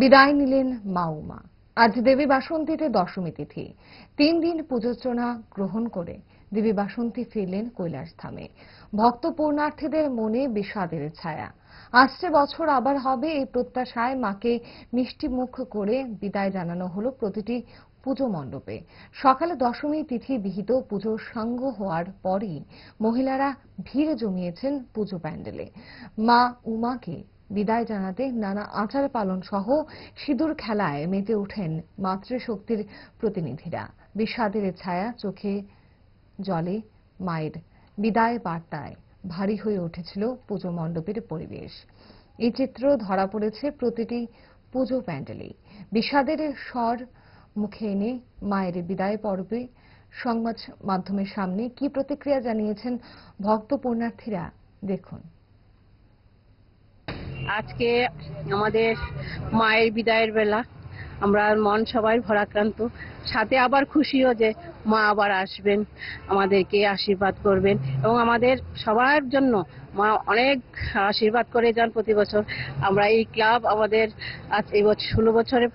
বিদায় নিলেন মা উমা। আজ দেবী বাসন্তীতে দশমী তিথি। 3 দিন পূজোর্চনা গ্রহণ করে দেবী বাসন্তী ফিরলেন কৈলাসধামে। ভক্ত পূর্ণার্থীদের মনে বিষাদের ছায়া। আসছে বছর আবার হবে এই প্রত্যাশায় মাকে মিষ্টি মুখ করে বিদায় জানানো হলো প্রতিটি পুজো মণ্ডপে। সকালে দশমী তিথি বিহিত পুজো সাঙ্গ হওয়ার পরই মহিলারা ভিড় জমিয়েছেন পুজো প্যান্ডেলে। মা উমাকে বিদায় জানাতে নানা আচার পালন সহ সিঁদুর খেলায় মেতে ওঠেন মাতৃশক্তির প্রতিনিধিরা। বিষাদের ছায়া চোখে জলে মায়ের বিদায় বার্তায় ভারী হয়ে উঠেছিল পুজো মণ্ডপের পরিবেশ। এই চিত্র ধরা পড়েছে প্রতিটি পুজো প্যান্ডেলে। বিষাদের স্বর মুখে এনে মায়ের বিদায় পর্বে সংবাদ মাধ্যমের সামনে কি প্রতিক্রিয়া জানিয়েছেন ভক্ত পুণ্যার্থীরা দেখুন। আজকে আমাদের মায়ের বিদায়ের বেলা, আমরা মন সবাই ভরাক্রান্ত, সাথে আবার খুশিও যে মা আবার আসবেন, আমাদেরকে আশীর্বাদ করবেন এবং আমাদের সবার জন্য মা অনেক আশীর্বাদ করে যান প্রতি বছর। আমরা এই ক্লাব আমাদের আজ এই বছর 16 বছরে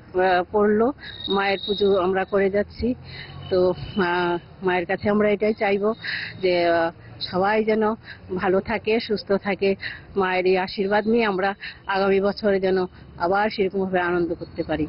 পড়লো, মায়ের পুজো আমরা করে যাচ্ছি। তো মায়ের কাছে আমরা এটাই চাইবো যে সবাই যেন ভালো থাকে, সুস্থ থাকে। মায়ের এই আশীর্বাদ নিয়ে আমরা আগামী বছরে যেন আবার সেরকমভাবে আনন্দ করতে পারি।